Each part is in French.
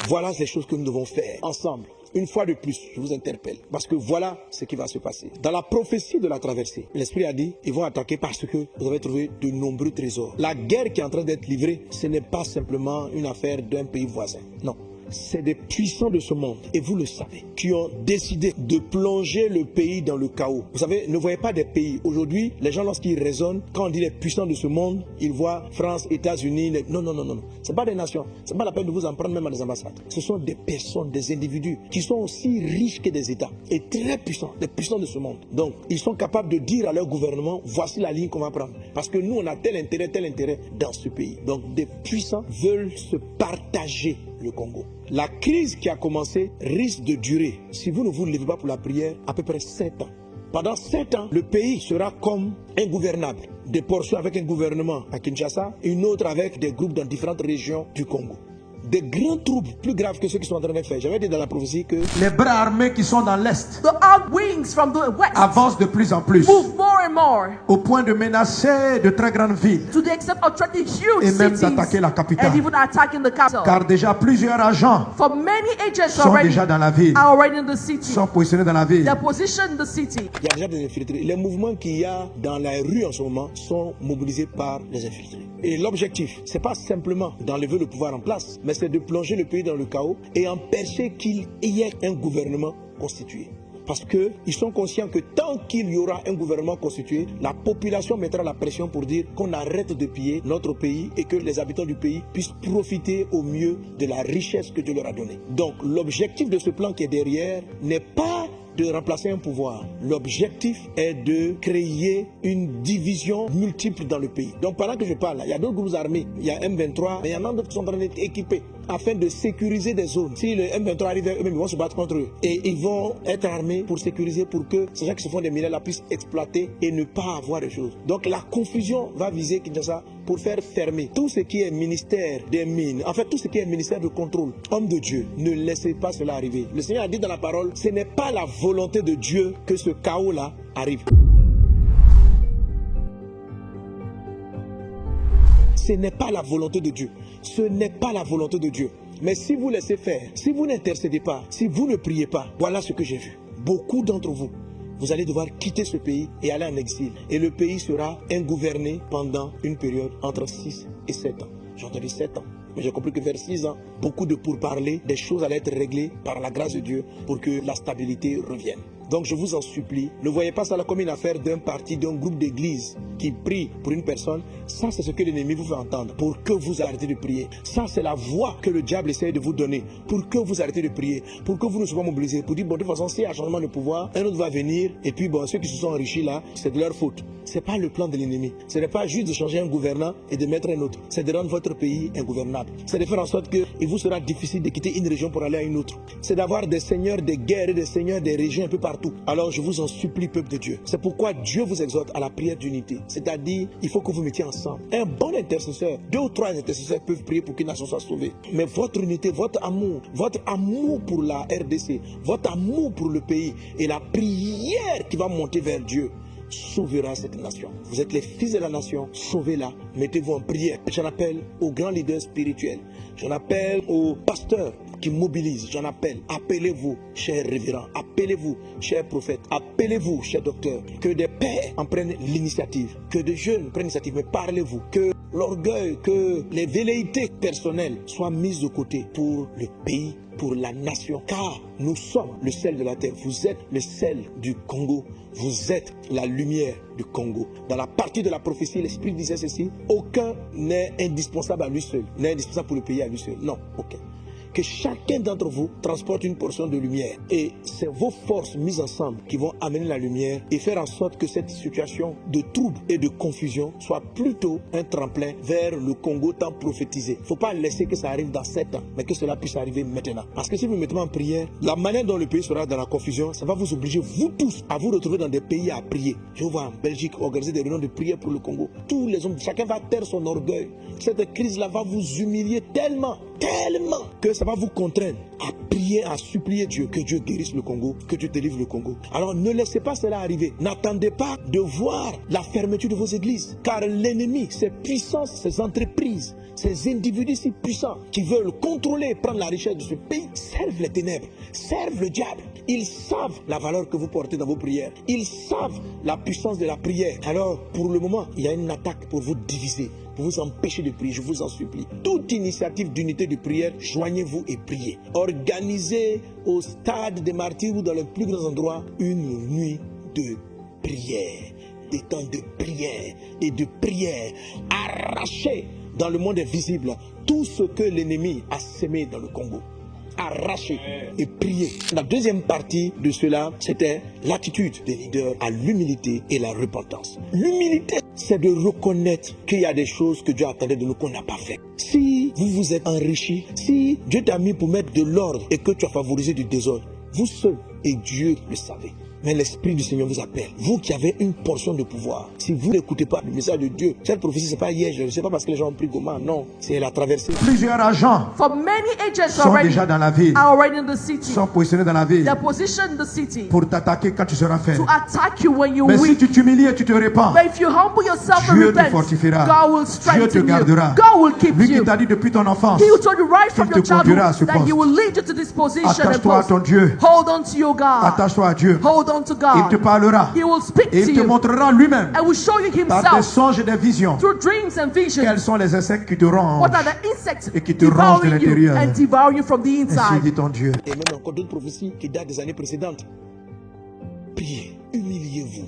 Voilà les choses que nous devons faire ensemble. Une fois de plus, je vous interpelle, parce que voilà ce qui va se passer. Dans la prophétie de la traversée, l'Esprit a dit, ils vont attaquer parce que vous avez trouvé de nombreux trésors. La guerre qui est en train d'être livrée, ce n'est pas simplement une affaire d'un pays voisin. Non. C'est des puissants de ce monde, et vous le savez, qui ont décidé de plonger le pays dans le chaos. Vous savez, ne voyez pas des pays. Aujourd'hui, les gens, lorsqu'ils raisonnent, quand on dit les puissants de ce monde, ils voient France, États-Unis. Non, non, non, non, non. Ce n'est pas des nations. Ce n'est pas la peine de vous en prendre même à des ambassades. Ce sont des personnes, des individus qui sont aussi riches que des États et très puissants, des puissants de ce monde. Donc, ils sont capables de dire à leur gouvernement, voici la ligne qu'on va prendre. Parce que nous, on a tel intérêt dans ce pays. Donc, des puissants veulent se partager le Congo. La crise qui a commencé risque de durer, si vous ne vous levez pas pour la prière, à peu près 7 ans. Pendant 7 ans, le pays sera comme ingouvernable. Des portions avec un gouvernement à Kinshasa, une autre avec des groupes dans différentes régions du Congo. Des grands troubles plus graves que ceux qui sont en train de faire. J'avais dit dans la prophétie que les bras armés qui sont dans l'Est The armed wings from the west avancent de plus en plus, move more and more au point de menacer de très grandes villes to the extent of threatening huge et même cities d'attaquer la capitale. and even attacking the capital. Car déjà plusieurs agents For many agents sont déjà dans la ville, are already in the city. sont positionnés dans la ville. They're positioned in the city. il y a déjà des infiltrés. Les mouvements qu'il y a dans la rue en ce moment sont mobilisés par les infiltrés. Et l'objectif, c'est pas simplement d'enlever le pouvoir en place, mais c'est de plonger le pays dans le chaos et empêcher qu'il y ait un gouvernement constitué. Parce qu'ils sont conscients que tant qu'il y aura un gouvernement constitué, la population mettra la pression pour dire qu'on arrête de piller notre pays et que les habitants du pays puissent profiter au mieux de la richesse que Dieu leur a donnée. Donc l'objectif de ce plan qui est derrière n'est pas de remplacer un pouvoir. L'objectif est de créer une division multiple dans le pays. Donc pendant que je parle, il y a d'autres groupes armés, il y a M23, mais il y en a d'autres qui sont en train d'être équipés afin de sécuriser des zones. Si le M23 arrive, eux-mêmes ils vont se battre contre eux. Et ils vont être armés pour sécuriser, pour que ces gens qui se font des mineurs là puissent exploiter et ne pas avoir de choses. Donc la confusion va viser Kinshasa pour faire fermer tout ce qui est ministère des mines, en fait tout ce qui est ministère de contrôle. Homme de Dieu, ne laissez pas cela arriver. Le Seigneur a dit dans la parole, ce n'est pas la volonté de Dieu que ce chaos-là arrive. Ce n'est pas la volonté de Dieu. Ce n'est pas la volonté de Dieu. Mais si vous laissez faire, si vous n'intercédez pas, si vous ne priez pas, voilà ce que j'ai vu. Beaucoup d'entre vous, vous allez devoir quitter ce pays et aller en exil. Et le pays sera ingouverné pendant une période entre 6 et 7 ans. J'ai entendu 7 ans. Mais j'ai compris que vers 6 ans, beaucoup de pourparlers, des choses allaient être réglées par la grâce de Dieu pour que la stabilité revienne. Donc je vous en supplie, ne voyez pas ça là comme une affaire d'un parti, d'un groupe d'église qui prie pour une personne. Ça, c'est ce que l'ennemi vous fait entendre pour que vous arrêtez de prier. Ça, c'est la voix que le diable essaie de vous donner pour que vous arrêtez de prier, pour que vous ne soyez pas mobilisés, pour dire, bon, de toute façon, s'il y a un changement de pouvoir, un autre va venir, et puis, bon, ceux qui se sont enrichis là, c'est de leur faute. Ce n'est pas le plan de l'ennemi. Ce n'est pas juste de changer un gouvernant et de mettre un autre. C'est de rendre votre pays ingouvernable. C'est de faire en sorte qu'il vous sera difficile de quitter une région pour aller à une autre. C'est d'avoir des seigneurs des guerres et des seigneurs des régions un peu partout. Alors je vous en supplie, peuple de Dieu. C'est pourquoi Dieu vous exhorte à la prière d'unité. C'est-à-dire, il faut que vous mettiez ensemble. Un bon intercesseur, 2 ou 3 intercesseurs peuvent prier pour qu'une nation soit sauvée. Mais votre unité, votre amour pour la RDC, votre amour pour le pays et la prière qui va monter vers Dieu sauvera cette nation. Vous êtes les fils de la nation, sauvez-la, mettez-vous en prière. J'en appelle aux grands leaders spirituels, j'en appelle aux pasteurs qui mobilisent, j'en appelle, appelez-vous, chers révérends, appelez-vous, chers prophètes, appelez-vous, chers docteurs, que des pères en prennent l'initiative, que des jeunes prennent l'initiative, mais parlez-vous, que l'orgueil, que les velléités personnelles soient mises de côté pour le pays, pour la nation, car nous sommes le sel de la terre. Vous êtes le sel du Congo, vous êtes la lumière du Congo. Dans la partie de la prophétie, l'Esprit disait ceci, aucun n'est indispensable à lui seul, n'est indispensable pour le pays à lui seul, non, aucun. Que chacun d'entre vous transporte une portion de lumière. Et c'est vos forces mises ensemble qui vont amener la lumière et faire en sorte que cette situation de trouble et de confusion soit plutôt un tremplin vers le Congo tant prophétisé. Il ne faut pas laisser que ça arrive dans 7 ans, mais que cela puisse arriver maintenant. Parce que si vous mettez en prière, la manière dont le pays sera dans la confusion, ça va vous obliger, vous tous, à vous retrouver dans des pays à prier. Je vois en Belgique organiser des réunions de prière pour le Congo. Tous les hommes, chacun va taire son orgueil. Cette crise-là va vous humilier tellement tellement que ça va vous contraindre à prier, à supplier Dieu, que Dieu guérisse le Congo, que Dieu délivre le Congo. Alors ne laissez pas cela arriver. N'attendez pas de voir la fermeture de vos églises, car l'ennemi, ces puissances, ces entreprises, ces individus si puissants qui veulent contrôler et prendre la richesse de ce pays, servent les ténèbres, servent le diable. Ils savent la valeur que vous portez dans vos prières. Ils savent la puissance de la prière. Alors, pour le moment, il y a une attaque pour vous diviser, pour vous empêcher de prier. Je vous en supplie. Toute initiative d'unité de prière, joignez-vous et priez. Organisez au stade des martyrs ou dans les plus grands endroits une nuit de prière. Des temps de prière et de prière. Arrachez dans le monde invisible tout ce que l'ennemi a sémé dans le Congo. Arracher et prier. La deuxième partie de cela, c'était l'attitude des leaders à l'humilité et la repentance. L'humilité, c'est de reconnaître qu'il y a des choses que Dieu attendait de nous qu'on n'a pas fait. Si vous vous êtes enrichi, si Dieu t'a mis pour mettre de l'ordre et que tu as favorisé du désordre, vous seul et Dieu le savez. Mais l'Esprit du Seigneur vous appelle. Vous qui avez une portion de pouvoir, si vous n'écoutez pas le message de Dieu, cette prophétie, ce n'est pas hier, je ne sais pas parce que les gens ont pris comment, non, c'est la traversée. Plusieurs agents For many agents sont déjà dans la ville, are already in the city. sont positionnés dans la ville They're positioned in the city pour t'attaquer quand tu seras faible. to attack you when you're Mais si weak. tu t'humilies et tu te répands, But if you humble yourself and Dieu te repent, fortifiera. God will Dieu te strengthen you. gardera. God will keep Lui qui you. t'a dit depuis ton enfance, He who told you right from qu'il your te conduira à ce childhood that poste. He will lead you to this position and attache-toi à post. ton Dieu. Hold on to your God. Attache-toi à Dieu. Hold on to Il te God. parlera. He will speak Et to il te you montrera lui-même and will show you par des Himself songes et des visions through dreams and quels visions. sont les insectes qui te rongent. What are the insects Et qui te rongent de devouring you l'intérieur. and devouring you from the Ainsi inside? dit ton Dieu. Et même encore d'autres prophéties qui datent des années précédentes. Priez, humiliez-vous.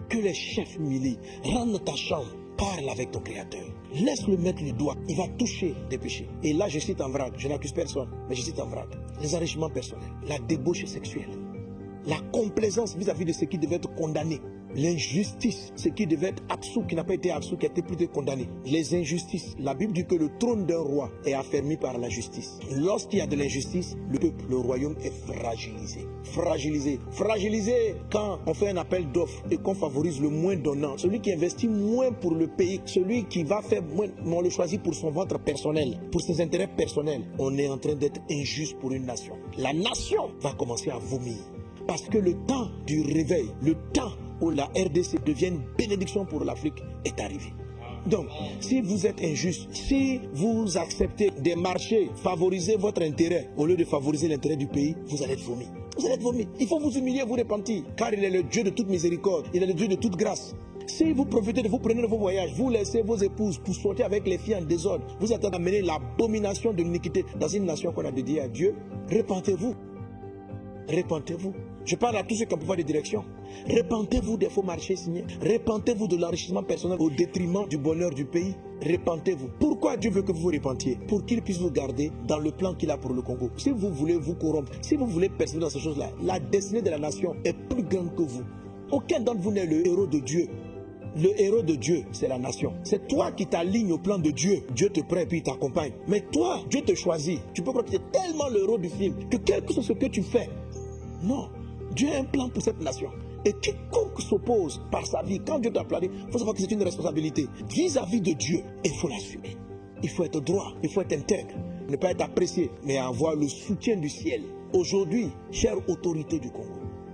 Que les chefs humilient. Rentre dans ta chambre. Parle avec ton Créateur. Laisse-le mettre le doigt. Il va toucher des péchés. Et là, je cite en vrac. Je n'accuse personne, mais je cite en vrac. Les enrichements personnels, la débauche sexuelle, la complaisance vis-à-vis de ce qui devait être condamné, l'injustice, ce qui devait être absous, qui n'a pas été absous, qui a été plutôt condamné, les injustices. La Bible dit que le trône d'un roi est affermi par la justice. Lorsqu'il y a de l'injustice, le peuple, le royaume est fragilisé. Fragilisé. Fragilisé quand on fait un appel d'offres et qu'on favorise le moins donnant. Celui qui investit moins pour le pays, celui qui va faire moins, on le choisit pour son ventre personnel, pour ses intérêts personnels. On est en train d'être injuste pour une nation. La nation va commencer à vomir. Parce que le temps du réveil, le temps où la RDC devient une bénédiction pour l'Afrique est arrivé. Donc, si vous êtes injuste, si vous acceptez des marchés, favoriser votre intérêt au lieu de favoriser l'intérêt du pays, vous allez être vomi. Vous allez être vomi. Il faut vous humilier, vous repentir, car il est le Dieu de toute miséricorde, il est le Dieu de toute grâce. Si vous profitez de vous prenez de vos voyages, vous laissez vos épouses pour sortir avec les filles en désordre, vous êtes en train d'amener l'abomination de l'iniquité dans une nation qu'on a dédiée à Dieu. Repentez-vous. Repentez-vous. Je parle à tous ceux qui ont pouvoir de direction. Repentez-vous des faux marchés signés. Repentez-vous de l'enrichissement personnel au détriment du bonheur du pays. Repentez-vous. Pourquoi Dieu veut que vous vous repentiez? Pour qu'il puisse vous garder dans le plan qu'il a pour le Congo. Si vous voulez vous corrompre, si vous voulez persévérer dans ces choses-là, la destinée de la nation est plus grande que vous. Aucun d'entre vous n'est le héros de Dieu. Le héros de Dieu, c'est la nation. C'est toi qui t'alignes au plan de Dieu. Dieu te prend et puis il t'accompagne. Mais toi, Dieu te choisit. Tu peux croire que tu es tellement le héros du film que quel que soit ce que tu fais, non, Dieu a un plan pour cette nation. Et quiconque s'oppose par sa vie, quand Dieu t'a plané, il faut savoir que c'est une responsabilité vis-à-vis de Dieu. Et il faut l'assumer. Il faut être droit, il faut être intègre. Ne pas être apprécié, mais avoir le soutien du ciel. Aujourd'hui, chère autorité du Congo,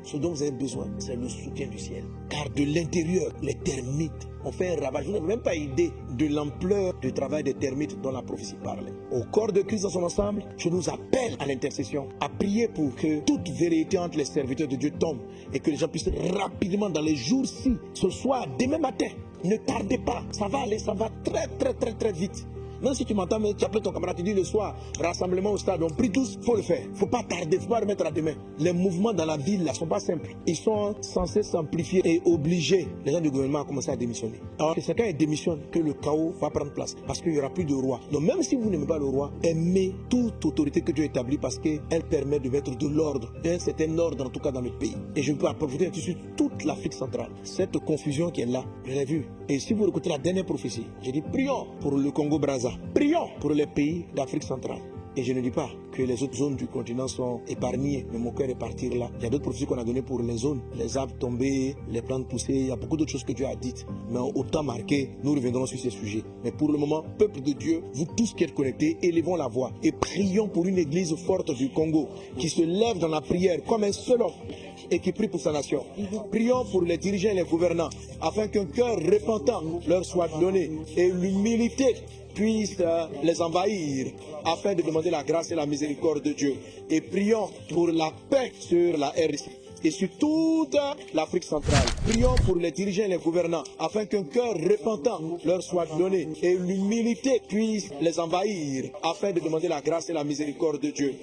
ce dont vous avez besoin, c'est le soutien du ciel. Car de l'intérieur, les termites ont fait un ravage. Vous n'avez même pas idée de l'ampleur du travail des termites dont la prophétie parlait. Au corps de Christ dans son ensemble, je nous appelle à l'intercession, à prier pour que toute vérité entre les serviteurs de Dieu tombe et que les gens puissent rapidement, dans les jours-ci, ce soir, demain matin, ne tardez pas. Ça va aller, ça va très vite. Même si tu m'entends, tu appelles ton camarade, tu dis le soir, rassemblement au stade, on prie tous, il faut le faire. Il ne faut pas tarder, il ne faut pas remettre à demain. Les mouvements dans la ville ne sont pas simples. Ils sont censés s'amplifier et obliger les gens du gouvernement à commencer à démissionner. Alors c'est quand ils démissionnent que le chaos va prendre place, parce qu'il n'y aura plus de roi. Donc même si vous n'aimez pas le roi, aimez toute autorité que Dieu établit parce qu'elle permet de mettre de l'ordre, un certain ordre en tout cas dans notre pays. Et je peux profiter de toute l'Afrique centrale. Cette confusion qui est là, je l'ai vue. Et si vous écoutez la dernière prophétie, j'ai dit prions pour le Congo-Brazza. Prions pour les pays d'Afrique centrale. Et je ne dis pas que les autres zones du continent sont épargnées, mais mon cœur est parti là. Il y a d'autres prophéties qu'on a données pour les zones, les arbres tombés, les plantes poussées, il y a beaucoup d'autres choses que Dieu a dites. Mais au temps marqué, nous reviendrons sur ces sujets. Mais pour le moment, peuple de Dieu, vous tous qui êtes connectés, élevons la voix et prions pour une église forte du Congo qui se lève dans la prière comme un seul homme et qui prie pour sa nation. Prions pour les dirigeants et les gouvernants afin qu'un cœur repentant leur soit donné et l'humilité puisse les envahir afin de demander la grâce et la miséricorde de Dieu. Et prions pour la paix sur la RDC et sur toute l'Afrique centrale. Prions pour les dirigeants et les gouvernants afin qu'un cœur repentant leur soit donné et l'humilité puisse les envahir afin de demander la grâce et la miséricorde de Dieu.